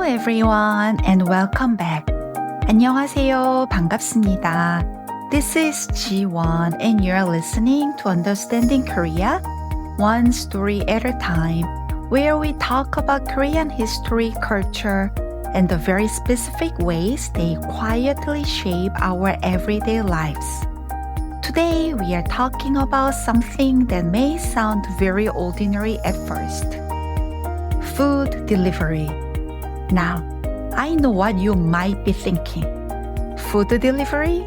everyone and welcome back. 안녕하세요. 반갑습니다. This is Ji-won and you're listening to Understanding Korea, one story at a time, where we talk about Korean history, culture, and the very specific ways they quietly shape our everyday lives. Today, we are talking about something that may sound very ordinary at first. Food delivery. Now, I know what you might be thinking. Food delivery?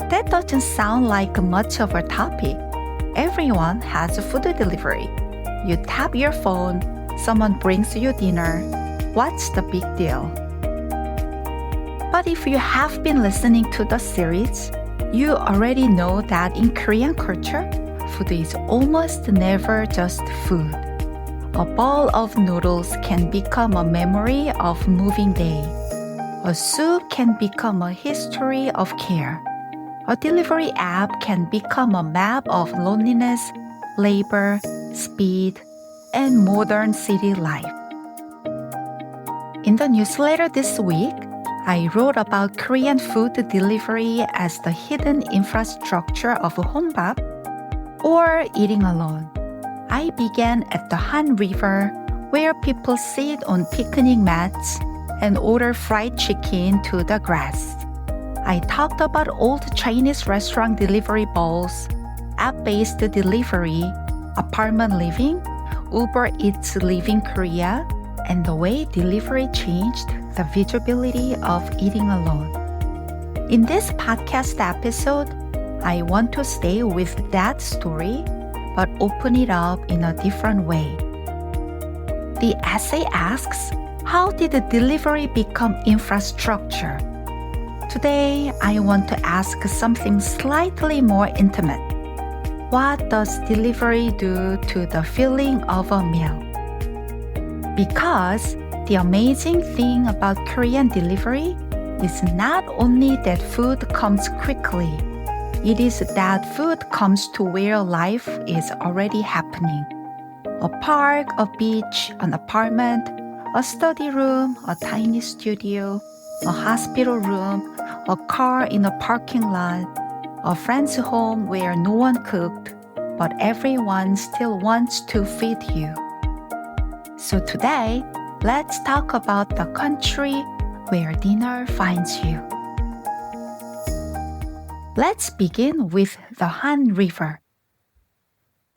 That doesn't sound like much of a topic. Everyone has a food delivery. You tap your phone, someone brings you dinner. What's the big deal? But if you have been listening to the series, you already know that in Korean culture, food is almost never just food. A bowl of noodles can become a memory of moving day. A soup can become a history of care. A delivery app can become a map of loneliness, labor, speed, and modern city life. In the newsletter this week, I wrote about Korean food delivery as the hidden infrastructure of hombap or eating alone. I began at the Han River, where people sit on picnic mats and order fried chicken to the grass. I talked about old Chinese restaurant delivery bowls, app-based delivery, apartment living, Uber Eats living Korea, and the way delivery changed the visibility of eating alone. In this podcast episode, I want to stay with that story but open it up in a different way. The essay asks, how did the delivery become infrastructure? Today, I want to ask something slightly more intimate. What does delivery do to the feeling of a meal? Because the amazing thing about Korean delivery is not only that food comes quickly, it is that food comes to where life is already happening. A park, a beach, an apartment, a study room, a tiny studio, a hospital room, a car in a parking lot, a friend's home where no one cooked, but everyone still wants to feed you. So today, let's talk about the country where dinner finds you. Let's begin with the Han River.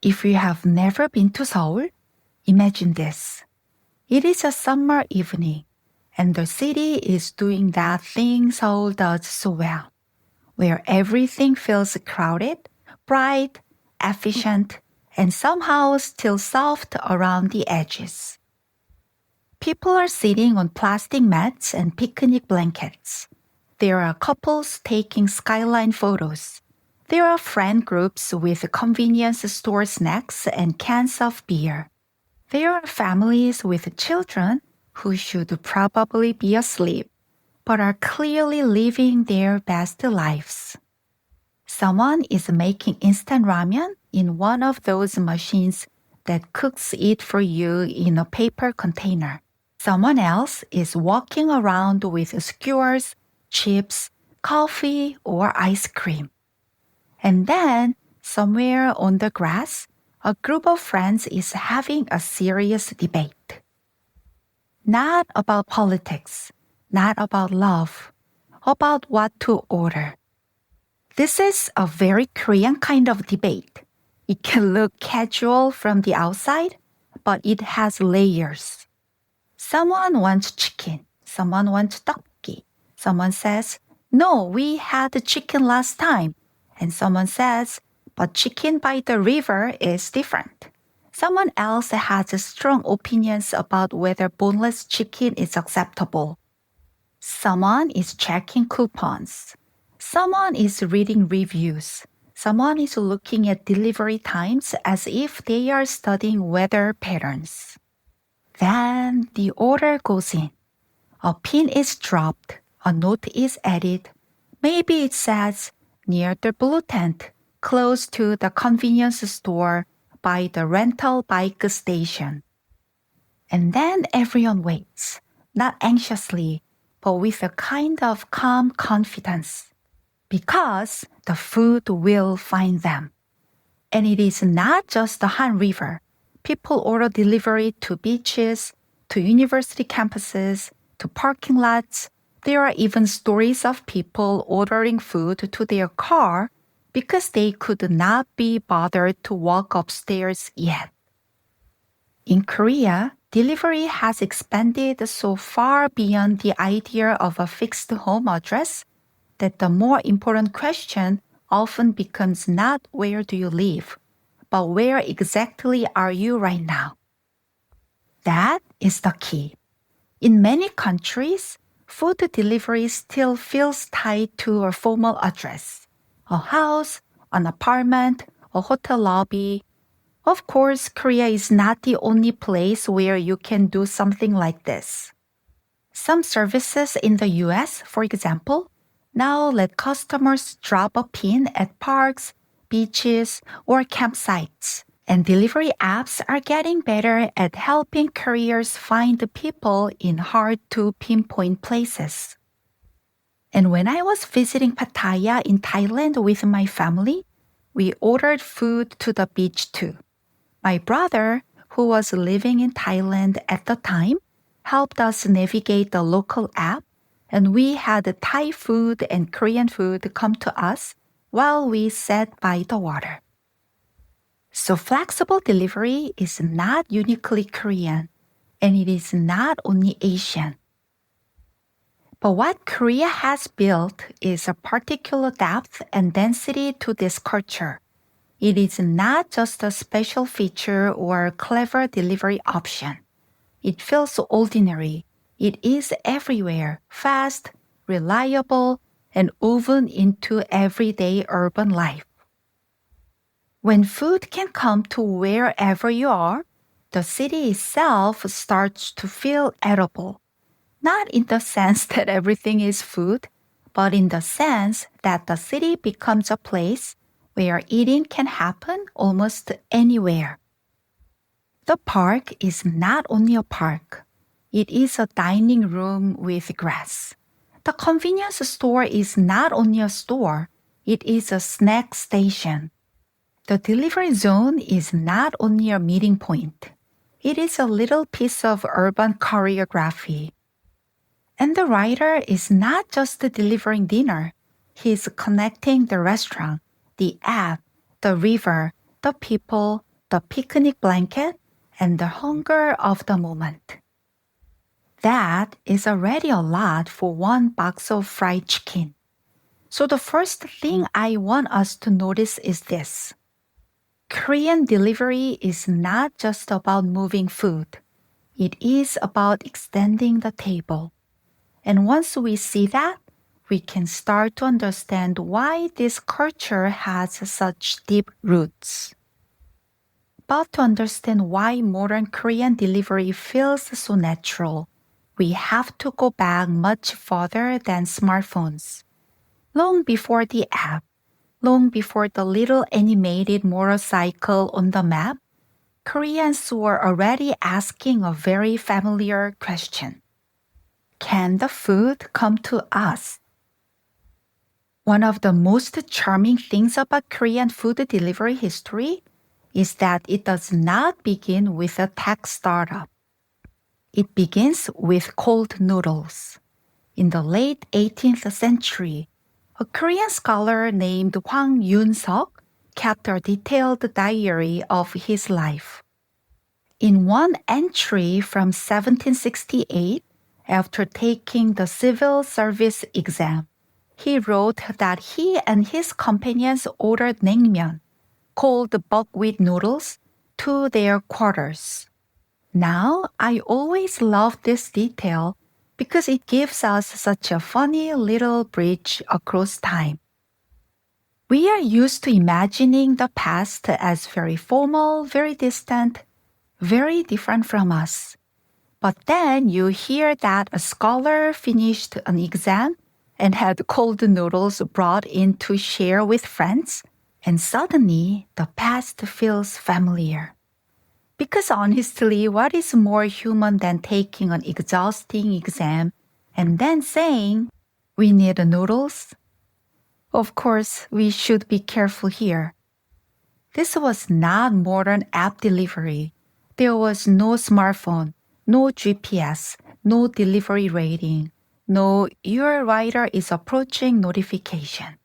If you have never been to Seoul, imagine this. It is a summer evening, and the city is doing that thing Seoul does so well, where everything feels crowded, bright, efficient, and somehow still soft around the edges. People are sitting on plastic mats and picnic blankets. There are couples taking skyline photos. There are friend groups with convenience store snacks and cans of beer. There are families with children who should probably be asleep, but are clearly living their best lives. Someone is making instant ramyeon in one of those machines that cooks it for you in a paper container. Someone else is walking around with skewers, chips, coffee, or ice cream. And then, somewhere on the grass, a group of friends is having a serious debate. Not about politics, not about love, about what to order. This is a very Korean kind of debate. It can look casual from the outside, but it has layers. Someone wants chicken, someone wants tteokbokki. Someone says, no, we had chicken last time. And someone says, but chicken by the river is different. Someone else has strong opinions about whether boneless chicken is acceptable. Someone is checking coupons. Someone is reading reviews. Someone is looking at delivery times as if they are studying weather patterns. Then the order goes in. A pin is dropped. A note is added. Maybe it says, near the blue tent, close to the convenience store, by the rental bike station. And then everyone waits. not anxiously, but with a kind of calm confidence. Because the food will find them. And it is not just the Han River. People order delivery to beaches, to university campuses, to parking lots. There are even stories of people ordering food to their car because they could not be bothered to walk upstairs yet. In Korea, delivery has expanded so far beyond the idea of a fixed home address that the more important question often becomes not where do you live, but where exactly are you right now? That is the key. In many countries, food delivery still feels tied to a formal address, a house, an apartment, a hotel lobby. Of course, Korea is not the only place where you can do something like this. Some services in the US, for example, now let customers drop a pin at parks, beaches, or campsites. And delivery apps are getting better at helping couriers find people in hard-to-pinpoint places. And when I was visiting Pattaya in Thailand with my family, we ordered food to the beach too. My brother, who was living in Thailand at the time, helped us navigate the local app, and we had Thai food and Korean food come to us while we sat by the water. So flexible delivery is not uniquely Korean, and it is not only Asian. But what Korea has built is a particular depth and density to this culture. It is not just a special feature or a clever delivery option. It feels ordinary. It is everywhere, fast, reliable, and woven into everyday urban life. When food can come to wherever you are, the city itself starts to feel edible. Not in the sense that everything is food, but in the sense that the city becomes a place where eating can happen almost anywhere. The park is not only a park. It is a dining room with grass. The convenience store is not only a store. It is a snack station. The delivery zone is not only a meeting point. It is a little piece of urban choreography. And the rider is not just delivering dinner. He is connecting the restaurant, the app, the river, the people, the picnic blanket, and the hunger of the moment. That is already a lot for one box of fried chicken. So the first thing I want us to notice is this. Korean delivery is not just about moving food. It is about extending the table. And once we see that, we can start to understand why this culture has such deep roots. But to understand why modern Korean delivery feels so natural, we have to go back much further than smartphones. Long before the app, long before the little animated motorcycle on the map, Koreans were already asking a very familiar question. Can the food come to us? One of the most charming things about Korean food delivery history is that it does not begin with a tech startup. It begins with cold noodles. In the late 18th century, a Korean scholar named Hwang Yun-seok kept a detailed diary of his life. In one entry from 1768, after taking the civil service exam, he wrote that he and his companions ordered naengmyeon, called buckwheat noodles, to their quarters. Now, I always love this detail because it gives us such a funny little bridge across time. We are used to imagining the past as very formal, very distant, very different from us. But then you hear that a scholar finished an exam and had cold noodles brought in to share with friends, and suddenly the past feels familiar. Because honestly, what is more human than taking an exhausting exam and then saying, we need noodles? Of course, we should be careful here. This was not modern app delivery. There was no smartphone, no GPS, no delivery rating, no your rider is approaching notification.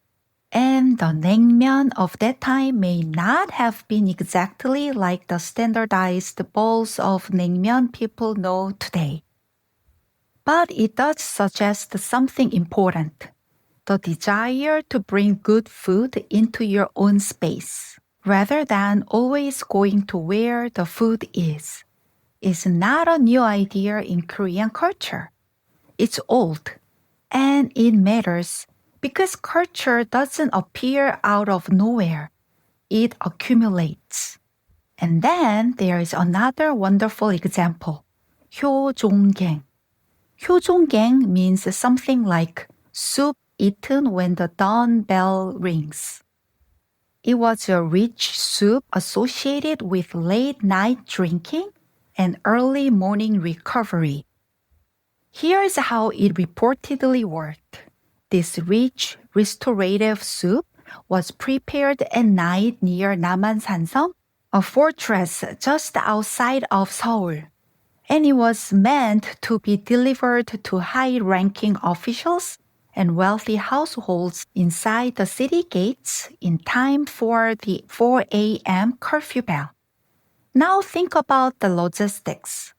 And the naengmyeon of that time may not have been exactly like the standardized bowls of naengmyeon people know today. But it does suggest something important, the desire to bring good food into your own space, rather than always going to where the food is not a new idea in Korean culture. It's old, and it matters because culture doesn't appear out of nowhere. It accumulates. And then there is another wonderful example, 효종갱. 효종갱 means something like soup eaten when the dawn bell rings. It was a rich soup associated with late night drinking and early morning recovery. Here's how it reportedly worked. This rich, restorative soup was prepared at night near Namansansong, a fortress just outside of Seoul, and it was meant to be delivered to high-ranking officials and wealthy households inside the city gates in time for the 4 a.m. curfew bell. Now think about the logistics.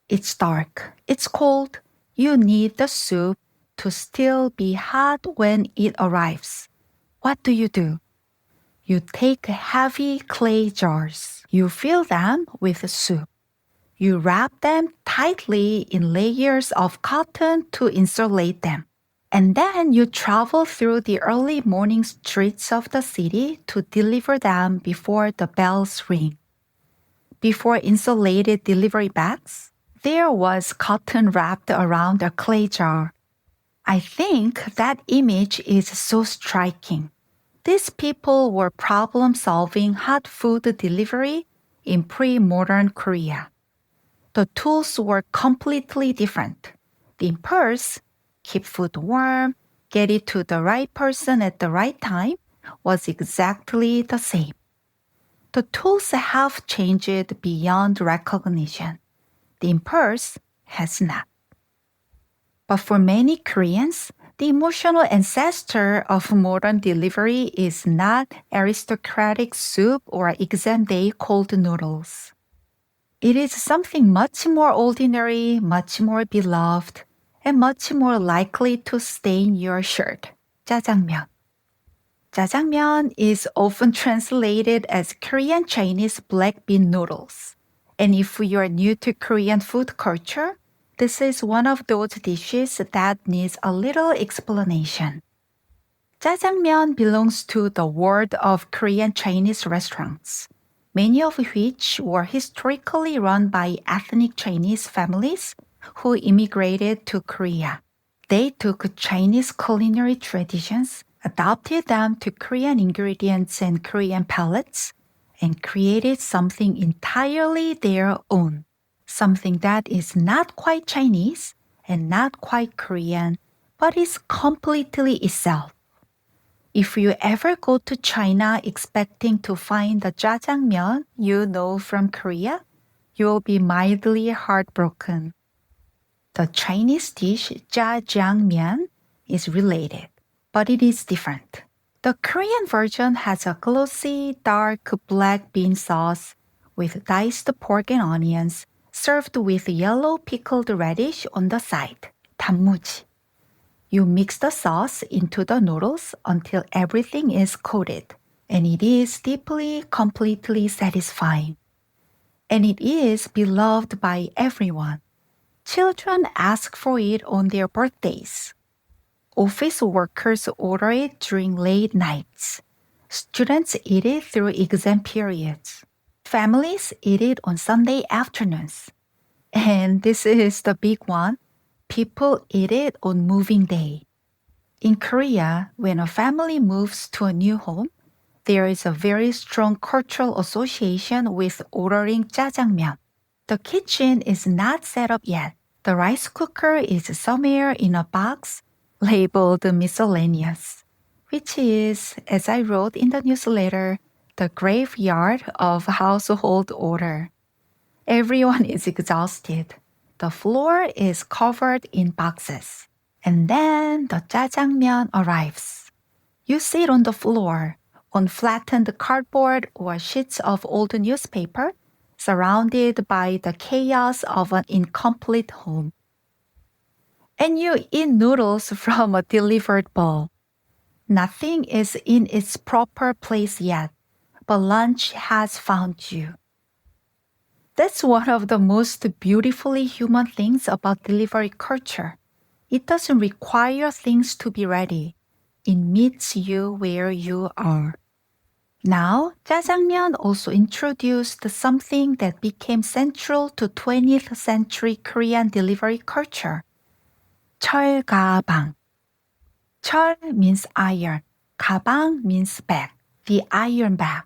It's dark, it's cold, you need the soup to still be hot when it arrives. What do? You take heavy clay jars. You fill them with soup. You wrap them tightly in layers of cotton to insulate them. And then you travel through the early morning streets of the city to deliver them before the bells ring. Before insulated delivery bags, there was cotton wrapped around a clay jar. I think that image is so striking. These people were problem-solving hot food delivery in pre-modern Korea. The tools were completely different. The impulse, keep food warm, get it to the right person at the right time, was exactly the same. The tools have changed beyond recognition. The impulse has not. But for many Koreans, the emotional ancestor of modern delivery is not aristocratic soup or exam day cold noodles. It is something much more ordinary, much more beloved, and much more likely to stain your shirt. jjajangmyeon. Jjajangmyeon is often translated as Korean Chinese black bean noodles. And if you are new to Korean food culture, this is one of those dishes that needs a little explanation. Jjajangmyeon belongs to the world of Korean Chinese restaurants, many of which were historically run by ethnic Chinese families who immigrated to Korea. They took Chinese culinary traditions, adapted them to Korean ingredients and Korean palates, and created something entirely their own. Something that is not quite Chinese and not quite Korean, but is completely itself. If you ever go to China expecting to find the jjajangmyeon you know from Korea, you'll be mildly heartbroken. The Chinese dish jjajangmyeon is related, but it is different. The Korean version has a glossy, dark black bean sauce with diced pork and onions, served with yellow pickled radish on the side, 단무지. You mix the sauce into the noodles until everything is coated, and it is deeply, completely satisfying. And it is beloved by everyone. Children ask for it on their birthdays. Office workers order it during late nights. Students eat it through exam periods. Families eat it on Sunday afternoons. And this is the big one. People eat it on moving day. In Korea, when a family moves to a new home, there is a very strong cultural association with ordering jjajangmyeon. The kitchen is not set up yet. The rice cooker is somewhere in a box labeled miscellaneous, which is, as I wrote in the newsletter, the graveyard of household order. Everyone is exhausted. The floor is covered in boxes. And then the jjajangmyeon arrives. You sit on the floor, on flattened cardboard or sheets of old newspaper, surrounded by the chaos of an incomplete home. And you eat noodles from a delivered bowl. Nothing is in its proper place yet, but lunch has found you. That's one of the most beautifully human things about delivery culture. It doesn't require things to be ready. It meets you where you are. Now, jjajangmyeon also introduced something that became central to 20th century Korean delivery culture. 철가방. 철 means iron. 가방 means bag, the iron bag.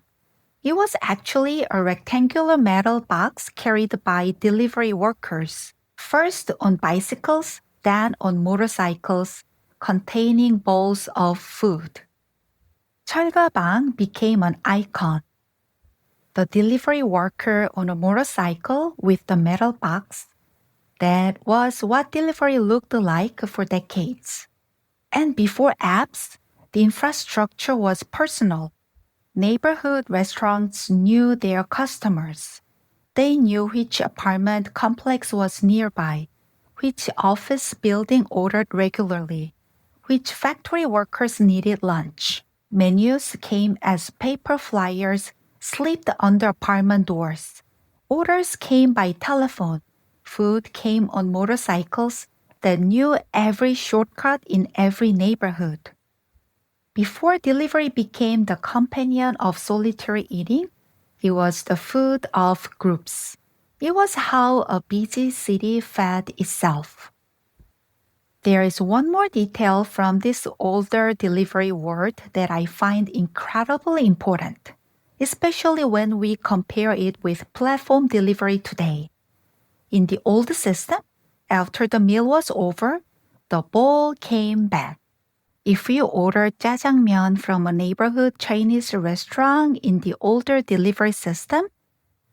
It was actually a rectangular metal box carried by delivery workers, first on bicycles, then on motorcycles, containing bowls of food. 철가방 became an icon. The delivery worker on a motorcycle with the metal box, that was what delivery looked like for decades. And before apps, the infrastructure was personal. Neighborhood restaurants knew their customers. They knew which apartment complex was nearby, which office building ordered regularly, which factory workers needed lunch. Menus came as paper flyers slipped under apartment doors. Orders came by telephone. Food came on motorcycles that knew every shortcut in every neighborhood. Before delivery became the companion of solitary eating, it was the food of groups. It was how a busy city fed itself. There is one more detail from this older delivery world that I find incredibly important, especially when we compare it with platform delivery today. In the old system, after the meal was over, the bowl came back. If you ordered jjajangmyeon from a neighborhood Chinese restaurant in the older delivery system,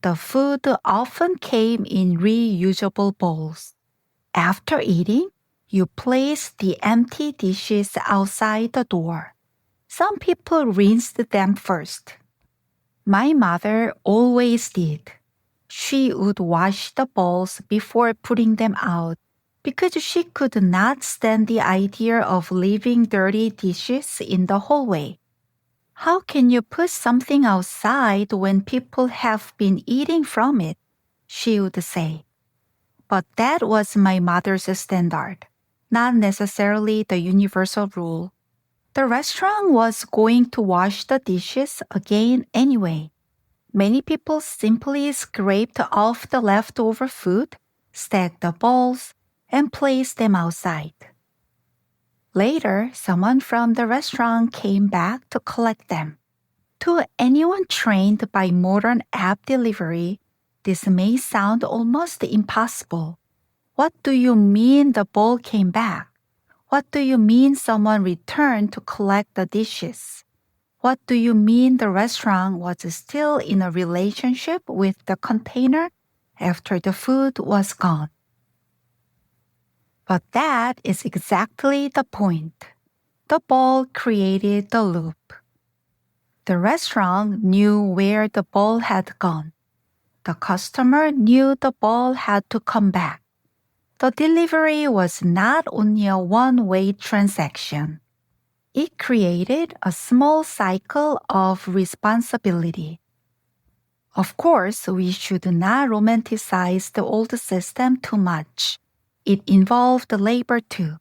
the food often came in reusable bowls. After eating, you place the empty dishes outside the door. Some people rinsed them first. My mother always did. She would wash the bowls before putting them out because she could not stand the idea of leaving dirty dishes in the hallway. How can you put something outside when people have been eating from it? She would say. But that was my mother's standard, not necessarily the universal rule. The restaurant was going to wash the dishes again anyway. Many people simply scraped off the leftover food, stacked the bowls, and placed them outside. Later, someone from the restaurant came back to collect them. To anyone trained by modern app delivery, this may sound almost impossible. What do you mean the bowl came back? What do you mean someone returned to collect the dishes? What do you mean the restaurant was still in a relationship with the container after the food was gone? But that is exactly the point. The bowl created the loop. The restaurant knew where the bowl had gone. The customer knew the bowl had to come back. The delivery was not only a one-way transaction. It created a small cycle of responsibility. Of course, we should not romanticize the old system too much. It involved labor too.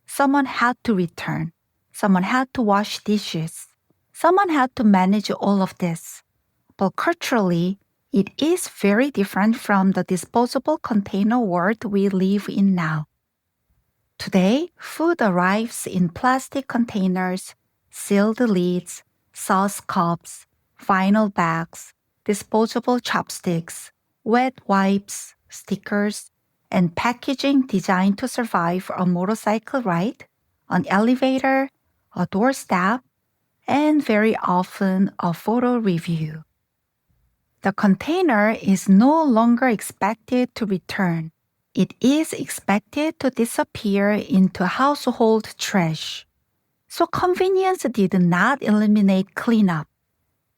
Someone had to return. Someone had to wash dishes. Someone had to manage all of this. But culturally, it is very different from the disposable container world we live in now. Today, food arrives in plastic containers, sealed lids, sauce cups, vinyl bags, disposable chopsticks, wet wipes, stickers, and packaging designed to survive a motorcycle ride, an elevator, a doorstep, and very often a photo review. The container is no longer expected to return. It is expected to disappear into household trash. So convenience did not eliminate cleanup.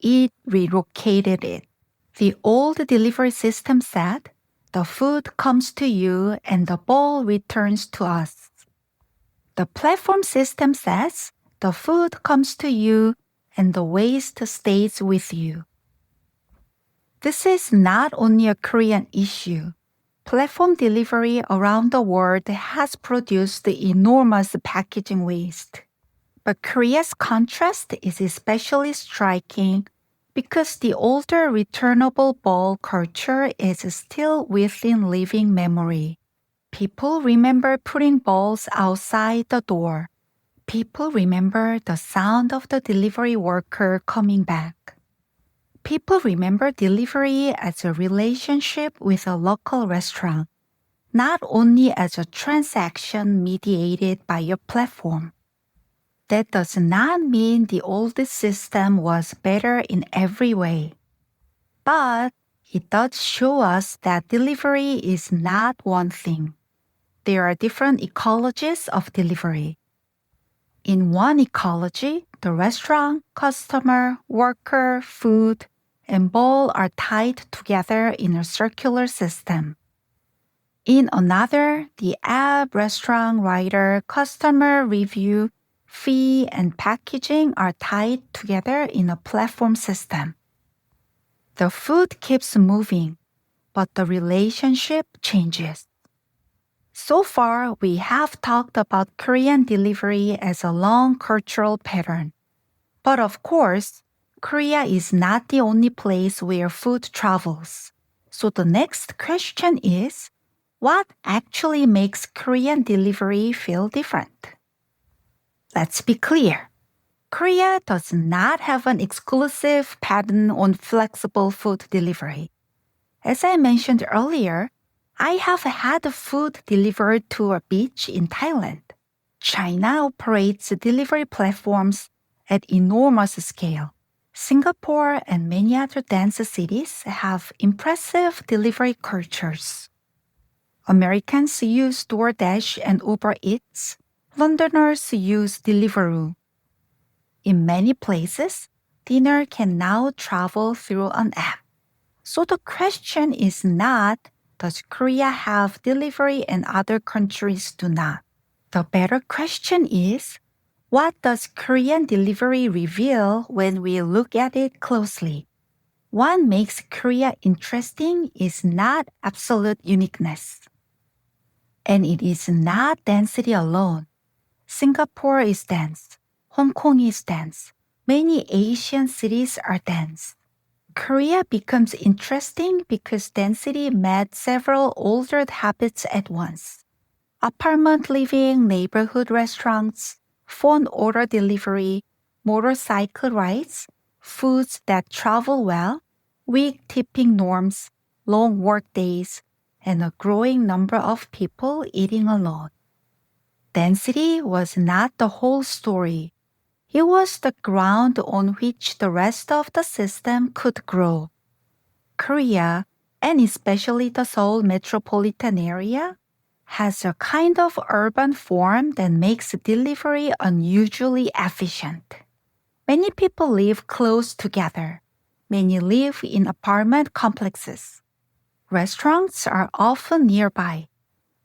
It relocated it. The old delivery system said, the food comes to you and the bowl returns to us. The platform system says, the food comes to you and the waste stays with you. This is not only a Korean issue. Platform delivery around the world has produced enormous packaging waste. But Korea's contrast is especially striking because the older returnable bowl culture is still within living memory. People remember putting bowls outside the door. People remember the sound of the delivery worker coming back. People remember delivery as a relationship with a local restaurant, not only as a transaction mediated by a platform. That does not mean the old system was better in every way. But it does show us that delivery is not one thing. There are different ecologies of delivery. In one ecology, the restaurant, customer, worker, food, and bowl are tied together in a circular system. In another, the app, restaurant, rider, customer, review, fee, and packaging are tied together in a platform system. The food keeps moving, but the relationship changes. So far, we have talked about Korean delivery as a long cultural pattern. But of course, Korea is not the only place where food travels. So the next question is, what actually makes Korean delivery feel different? Let's be clear. Korea does not have an exclusive pattern on flexible food delivery. As I mentioned earlier, I have had food delivered to a beach in Thailand. China operates delivery platforms at enormous scale. Singapore and many other dense cities have impressive delivery cultures. Americans use DoorDash and Uber Eats. Londoners use Deliveroo. In many places, dinner can now travel through an app. So the question is not, does Korea have delivery and other countries do not? The better question is, what does Korean delivery reveal when we look at it closely? What makes Korea interesting is not absolute uniqueness. And it is not density alone. Singapore is dense. Hong Kong is dense. Many Asian cities are dense. Korea becomes interesting because density met several altered habits at once. Apartment living, neighborhood restaurants, phone order delivery, motorcycle rides, foods that travel well, weak tipping norms, long work days, and a growing number of people eating alone. Density was not the whole story. It was the ground on which the rest of the system could grow. Korea, and especially the Seoul metropolitan area, has a kind of urban form that makes delivery unusually efficient. Many people live close together. Many live in apartment complexes. Restaurants are often nearby.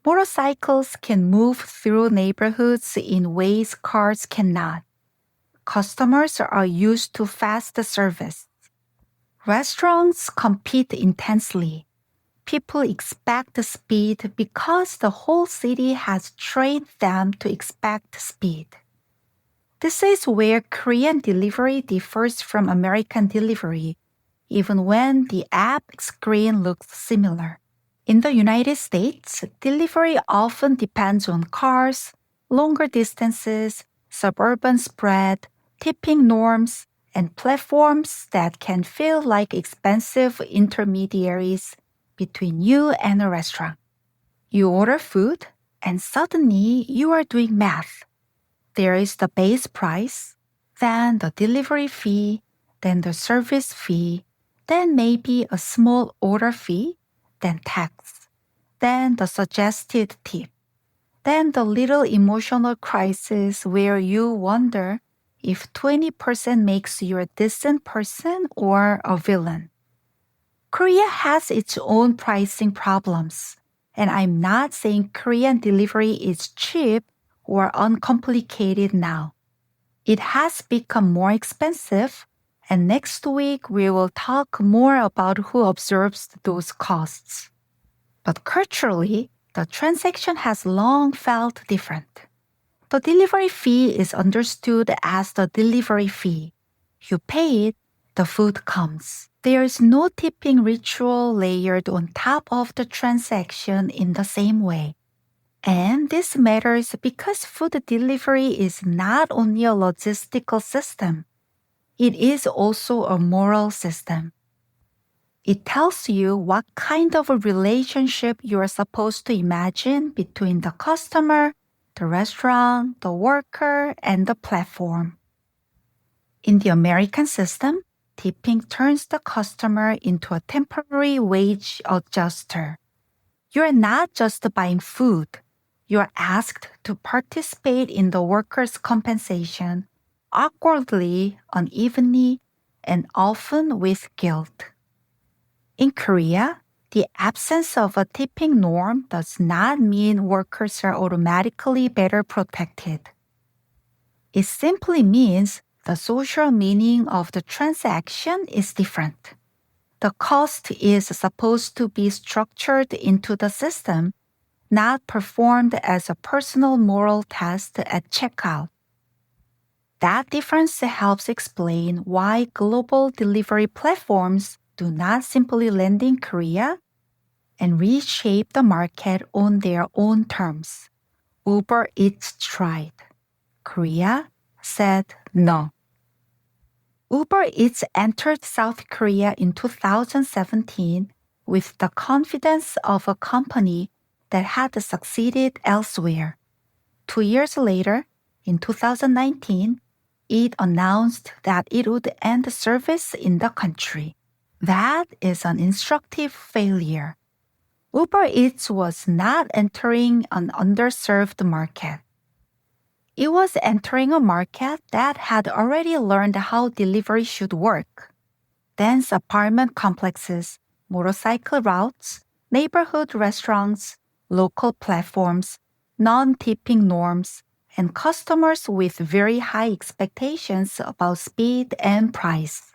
Motorcycles can move through neighborhoods in ways cars cannot. Customers are used to fast service. Restaurants compete intensely. People expect speed because the whole city has trained them to expect speed. This is where Korean delivery differs from American delivery, even when the app screen looks similar. In the United States, delivery often depends on cars, longer distances, suburban spread, tipping norms, and platforms that can feel like expensive intermediaries between you and a restaurant. You order food, and suddenly you are doing math. There is the base price, then the delivery fee, then the service fee, then maybe a small order fee, then tax, then the suggested tip, then the little emotional crisis where you wonder if 20% makes you a decent person or a villain. Korea has its own pricing problems, and I'm not saying Korean delivery is cheap or uncomplicated now. It has become more expensive, and next week we will talk more about who absorbs those costs. But culturally, the transaction has long felt different. The delivery fee is understood as the delivery fee. You pay it, the food comes. There is no tipping ritual layered on top of the transaction in the same way. And this matters because food delivery is not only a logistical system, it is also a moral system. It tells you what kind of a relationship you are supposed to imagine between the customer, the restaurant, the worker, and the platform. In the American system, tipping turns the customer into a temporary wage adjuster. You're not just buying food. You're asked to participate in the worker's compensation, awkwardly, unevenly, and often with guilt. In Korea, the absence of a tipping norm does not mean workers are automatically better protected. It simply means the social meaning of the transaction is different. The cost is supposed to be structured into the system, not performed as a personal moral test at checkout. That difference helps explain why global delivery platforms do not simply land in Korea and reshape the market on their own terms. Uber Eats tried. Korea said no. Uber Eats entered South Korea in 2017 with the confidence of a company that had succeeded elsewhere. 2 years later, in 2019, it announced that it would end service in the country. That is an instructive failure. Uber Eats was not entering an underserved market. It was entering a market that had already learned how delivery should work. Dense apartment complexes, motorcycle routes, neighborhood restaurants, local platforms, non-tipping norms, and customers with very high expectations about speed and price.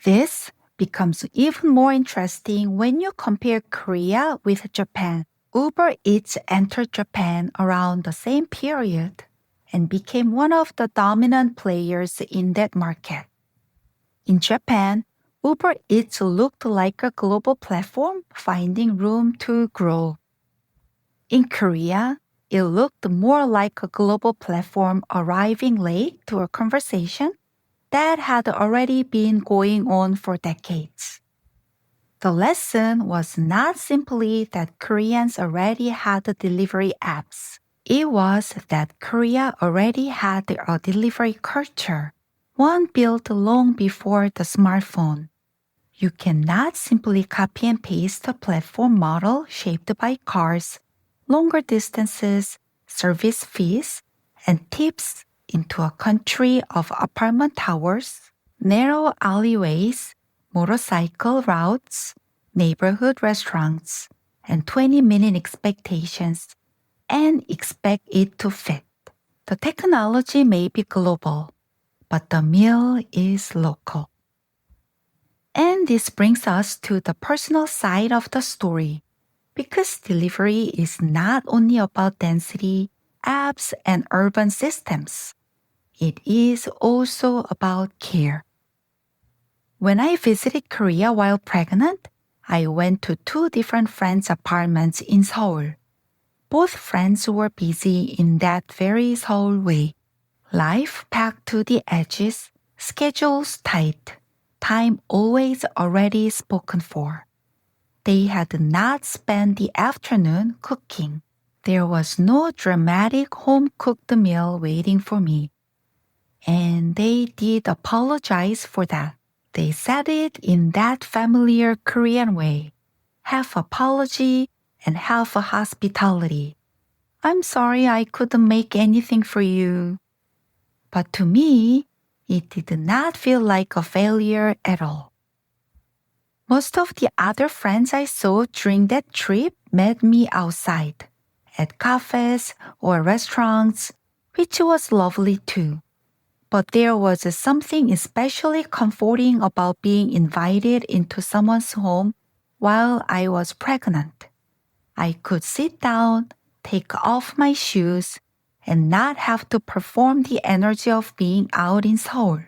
This becomes even more interesting when you compare Korea with Japan. Uber Eats entered Japan around the same period and became one of the dominant players in that market. In Japan, Uber Eats looked like a global platform finding room to grow. In Korea, it looked more like a global platform arriving late to a conversation that had already been going on for decades. The lesson was not simply that Koreans already had delivery apps. It was that Korea already had a delivery culture, one built long before the smartphone. You cannot simply copy and paste a platform model shaped by cars, longer distances, service fees, and tips into a country of apartment towers, narrow alleyways, motorcycle routes, neighborhood restaurants, and 20-minute expectations, and expect it to fit. The technology may be global, but the meal is local. And this brings us to the personal side of the story, because delivery is not only about density, apps, and urban systems. It is also about care. When I visited Korea while pregnant, I went to 2 different friends' apartments in Seoul. Both friends were busy in that very Seoul way. Life packed to the edges, Schedules tight, time always already spoken for. They had not spent the afternoon cooking. There was no dramatic home-cooked meal waiting for me. And they did apologize for that. They said it in that familiar Korean way, half apology and half hospitality. I'm sorry I couldn't make anything for you. But to me, it did not feel like a failure at all. Most of the other friends I saw during that trip met me outside, at cafes or restaurants, which was lovely too. But there was something especially comforting about being invited into someone's home while I was pregnant. I could sit down, take off my shoes, and not have to perform the energy of being out in Seoul.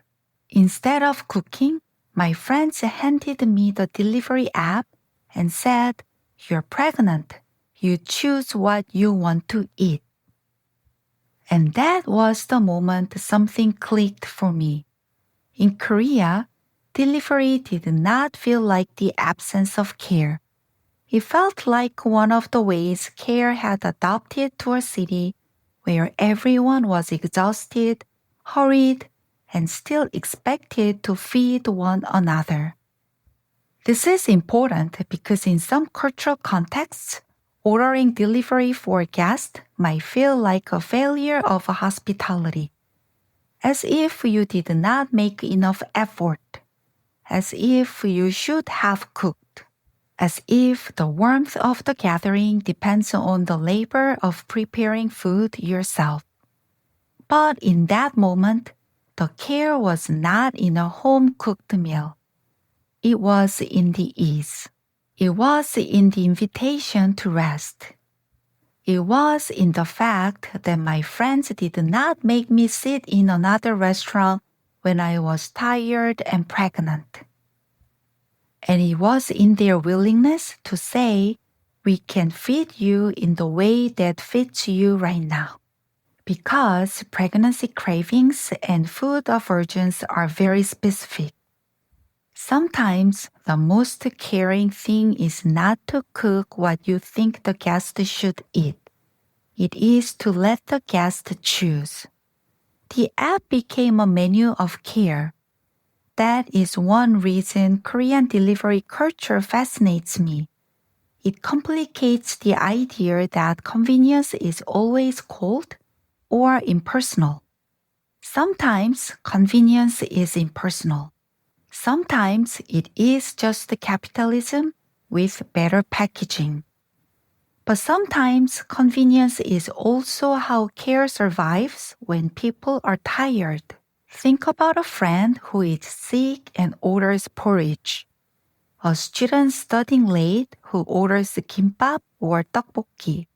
Instead of cooking, my friends handed me the delivery app and said, "You're pregnant. You choose what you want to eat." And that was the moment something clicked for me. In Korea, delivery did not feel like the absence of care. It felt like one of the ways care had adopted to a city where everyone was exhausted, hurried, and still expected to feed one another. This is important because in some cultural contexts, ordering delivery for a guest might feel like a failure of hospitality, as if you did not make enough effort, as if you should have cooked, as if the warmth of the gathering depends on the labor of preparing food yourself. But in that moment, the care was not in a home-cooked meal. It was in the ease. It was in the invitation to rest. It was in the fact that my friends did not make me sit in another restaurant when I was tired and pregnant. And it was in their willingness to say, "We can feed you in the way that fits you right now." Because pregnancy cravings and food aversions are very specific. Sometimes the most caring thing is not to cook what you think the guest should eat. It is to let the guest choose. The app became a menu of care. That is one reason Korean delivery culture fascinates me. It complicates the idea that convenience is always cold or impersonal. Sometimes convenience is impersonal. Sometimes it is just capitalism with better packaging. But sometimes convenience is also how care survives when people are tired. Think about a friend who is sick and orders porridge. A student studying late who orders kimbap or tteokbokki.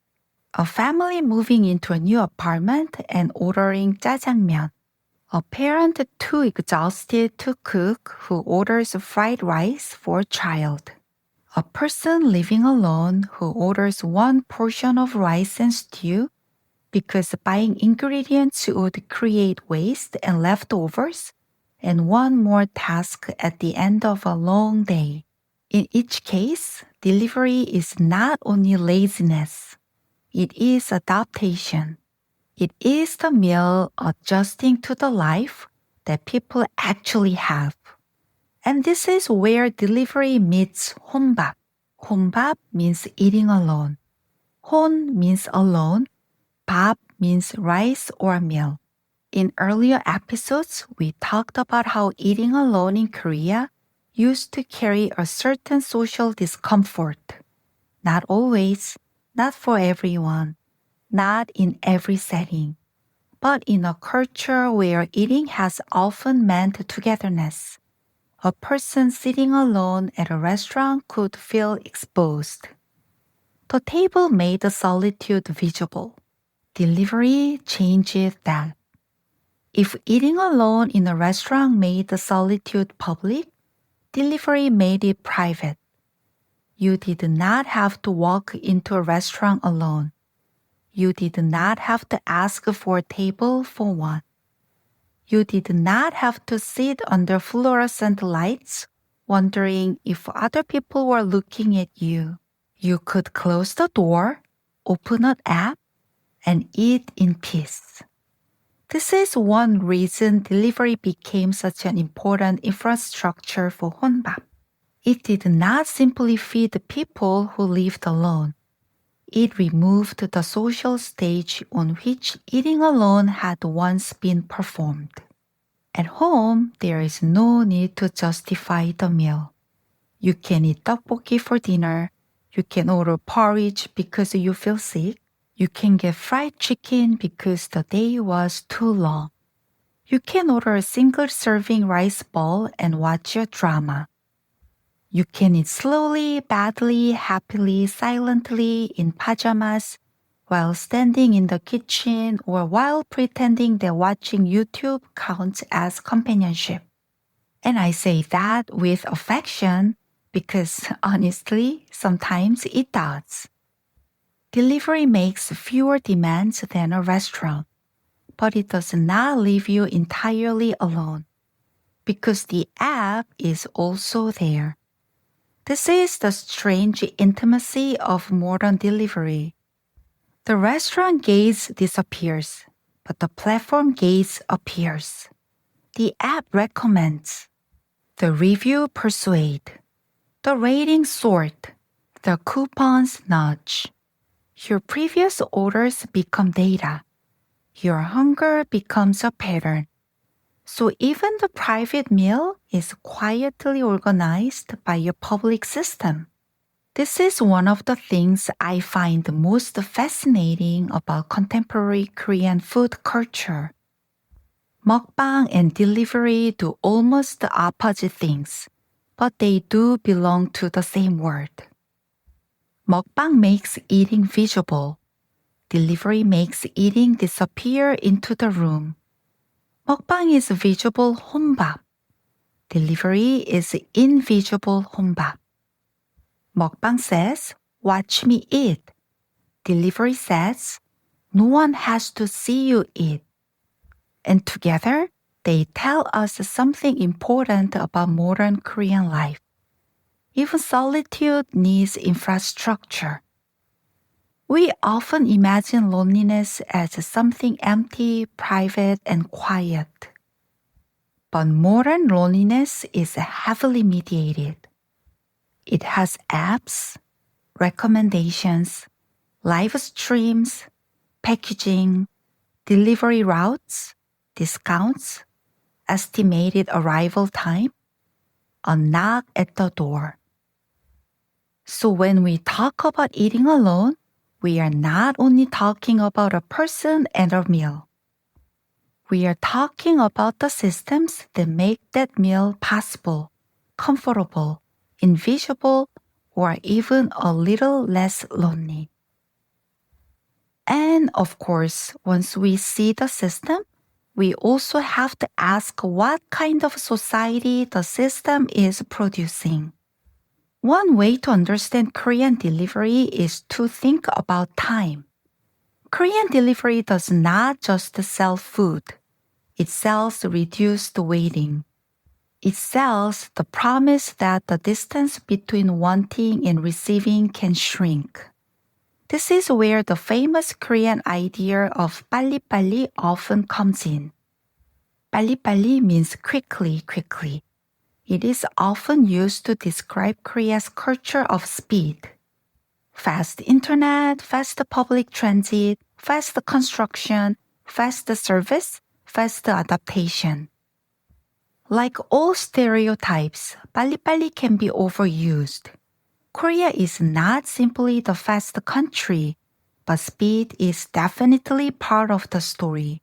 A family moving into a new apartment and ordering jjajangmyeon. A parent too exhausted to cook who orders fried rice for a child. A person living alone who orders one portion of rice and stew because buying ingredients would create waste and leftovers and one more task at the end of a long day. In each case, delivery is not only laziness. It is adaptation. It is the meal adjusting to the life that people actually have. And this is where delivery meets 혼밥. 혼밥 means eating alone. 혼 means alone. 밥 means rice or meal. In earlier episodes, we talked about how eating alone in Korea used to carry a certain social discomfort. Not always, not for everyone, not in every setting, but in a culture where eating has often meant togetherness. A person sitting alone at a restaurant could feel exposed. The table made the solitude visible. Delivery changes that. If eating alone in a restaurant made the solitude public, delivery made it private. You did not have to walk into a restaurant alone. You did not have to ask for a table for one. You did not have to sit under fluorescent lights wondering if other people were looking at you. You could close the door, open an app, and eat in peace. This is one reason delivery became such an important infrastructure for 혼밥. It did not simply feed the people who lived alone. It removed the social stage on which eating alone had once been performed. At home, there is no need to justify the meal. You can eat tteokbokki for dinner. You can order porridge because you feel sick. You can get fried chicken because the day was too long. You can order a single serving rice bowl and watch a drama. You can eat slowly, badly, happily, silently, in pajamas, while standing in the kitchen or while pretending that watching YouTube counts as companionship. And I say that with affection because honestly, sometimes it does. Delivery makes fewer demands than a restaurant, but it does not leave you entirely alone because the app is also there. This is the strange intimacy of modern delivery. The restaurant gaze disappears, but the platform gaze appears. The app recommends. The review persuade. The ratings sort. The coupons nudge. Your previous orders become data. Your hunger becomes a pattern. So even the private meal is quietly organized by a public system. This is one of the things I find most fascinating about contemporary Korean food culture. Mukbang and delivery do almost the opposite things, but they do belong to the same word. Mukbang makes eating visible. Delivery makes eating disappear into the room. Mukbang is visible 혼밥. Delivery is invisible 혼밥. Mukbang says, watch me eat. Delivery says, no one has to see you eat. And together, they tell us something important about modern Korean life. Even solitude needs infrastructure. We often imagine loneliness as something empty, private, and quiet. But modern loneliness is heavily mediated. It has apps, recommendations, live streams, packaging, delivery routes, discounts, estimated arrival time, a knock at the door. So when we talk about eating alone, we are not only talking about a person and a meal. We are talking about the systems that make that meal possible, comfortable, invisible, or even a little less lonely. And of course, once we see the system, we also have to ask what kind of society the system is producing. One way to understand Korean delivery is to think about time. Korean delivery does not just sell food. It sells reduced waiting. It sells the promise that the distance between wanting and receiving can shrink. This is where the famous Korean idea of 빨리빨리 often comes in. 빨리빨리 means quickly, quickly. It is often used to describe Korea's culture of speed. Fast internet, fast public transit, fast construction, fast service, fast adaptation. Like all stereotypes, 빨리빨리 can be overused. Korea is not simply the fast country, but speed is definitely part of the story.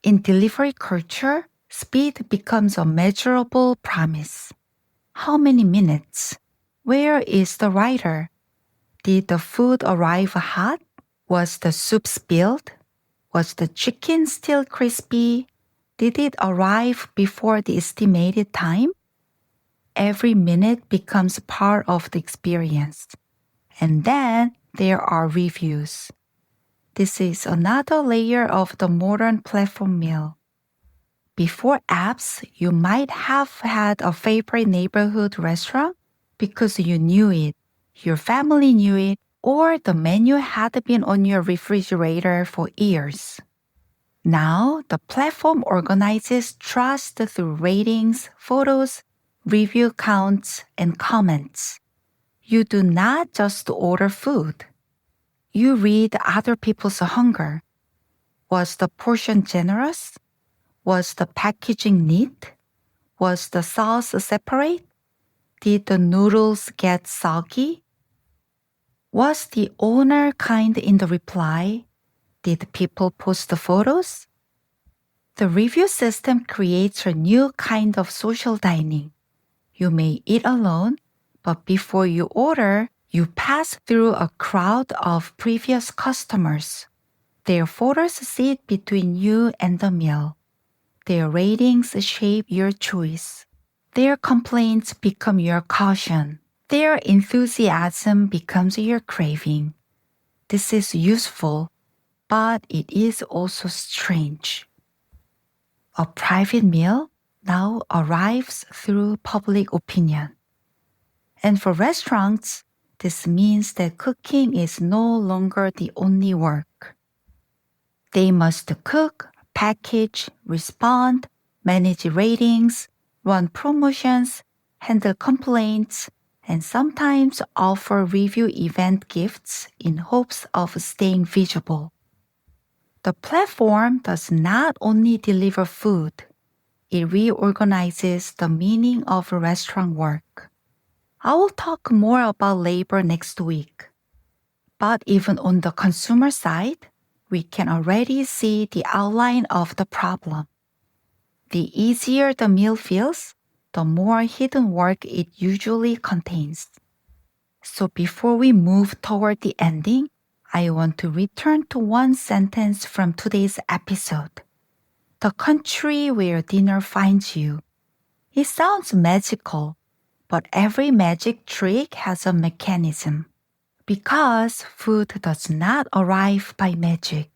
In delivery culture, speed becomes a measurable promise. How many minutes? Where is the rider? Did the food arrive hot? Was the soup spilled? Was the chicken still crispy? Did it arrive before the estimated time? Every minute becomes part of the experience. And then there are reviews. This is another layer of the modern platform meal. Before apps, you might have had a favorite neighborhood restaurant because you knew it, your family knew it, or the menu had been on your refrigerator for years. Now, the platform organizes trust through ratings, photos, review counts, and comments. You do not just order food. You read other people's hunger. Was the portion generous? Was the packaging neat? Was the sauce separate? Did the noodles get soggy? Was the owner kind in the reply? Did people post the photos? The review system creates a new kind of social dining. You may eat alone, but before you order, you pass through a crowd of previous customers. Their photos sit between you and the meal. Their ratings shape your choice. Their complaints become your caution. Their enthusiasm becomes your craving. This is useful, but it is also strange. A private meal now arrives through public opinion. And for restaurants, this means that cooking is no longer the only work. They must cook, package, respond, manage ratings, run promotions, handle complaints, and sometimes offer review event gifts in hopes of staying visible. The platform does not only deliver food, it reorganizes the meaning of restaurant work. I will talk more about labor next week. But even on the consumer side, we can already see the outline of the problem. The easier the meal feels, the more hidden work it usually contains. So before we move toward the ending, I want to return to one sentence from today's episode. The country where dinner finds you. It sounds magical, but every magic trick has a mechanism. Because food does not arrive by magic.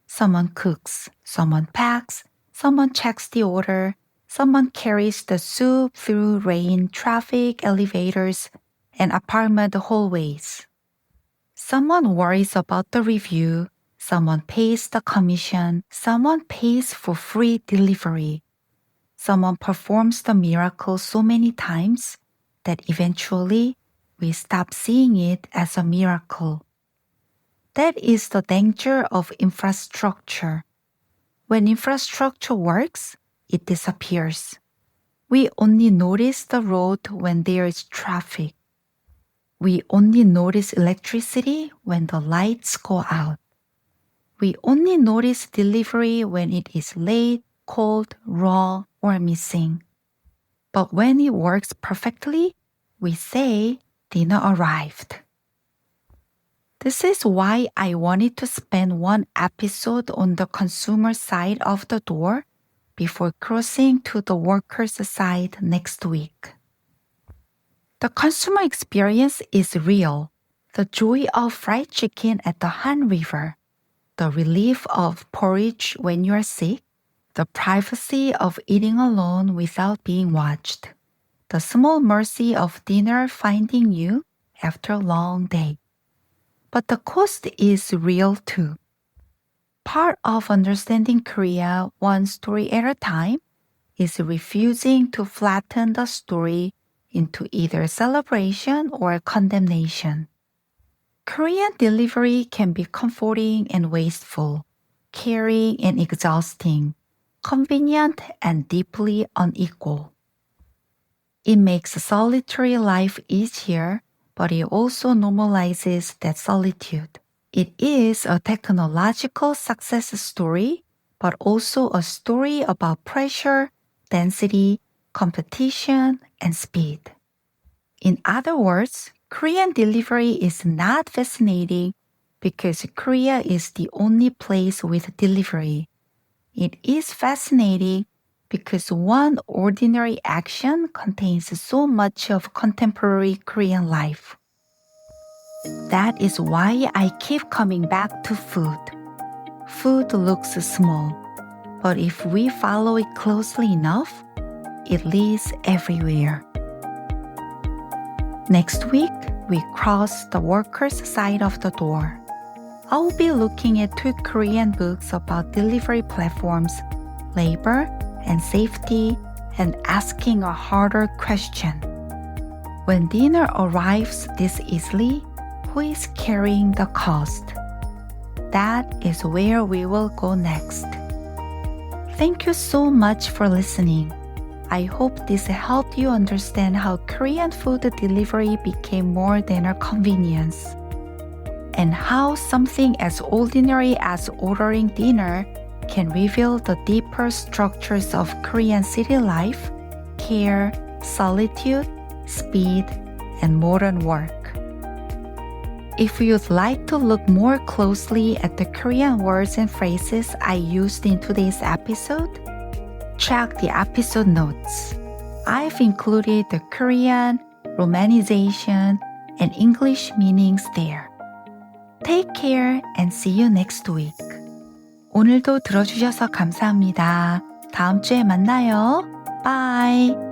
Someone cooks, someone packs, someone checks the order, someone carries the soup through rain, traffic, elevators, and apartment hallways. Someone worries about the review, someone pays the commission, someone pays for free delivery. Someone performs the miracle so many times that eventually we stop seeing it as a miracle. That is the danger of infrastructure. When infrastructure works, it disappears. We only notice the road when there is traffic. We only notice electricity when the lights go out. We only notice delivery when it is late, cold, raw, or missing. But when it works perfectly, we say, dinner arrived. This is why I wanted to spend one episode on the consumer side of the door before crossing to the workers' side next week. The consumer experience is real. The joy of fried chicken at the Han River, the relief of porridge when you are sick, the privacy of eating alone without being watched, the small mercy of dinner finding you after a long day. But the cost is real too. Part of understanding Korea one story at a time is refusing to flatten the story into either celebration or condemnation. Korean delivery can be comforting and wasteful, caring and exhausting, convenient and deeply unequal. It makes solitary life easier, but it also normalizes that solitude. It is a technological success story, but also a story about pressure, density, competition, and speed. In other words, Korean delivery is not fascinating because Korea is the only place with delivery. It is fascinating because one ordinary action contains so much of contemporary Korean life. That is why I keep coming back to food. Food looks small. but if we follow it closely enough, it leads everywhere. Next week, we cross the workers' side of the door. I'll be looking at 2 Korean books about delivery platforms, labor, and safety, and asking a harder question. When dinner arrives this easily, who is carrying the cost? That is where we will go next. Thank you so much for listening. I hope this helped you understand how Korean food delivery became more than a convenience, and how something as ordinary as ordering dinner can reveal the deeper structures of Korean city life, care, solitude, speed, and modern work. If you'd like to look more closely at the Korean words and phrases I used in today's episode, check the episode notes. I've included the Korean, romanization, and English meanings there. Take care and see you next week. 오늘도 들어주셔서 감사합니다. 다음 주에 만나요. Bye!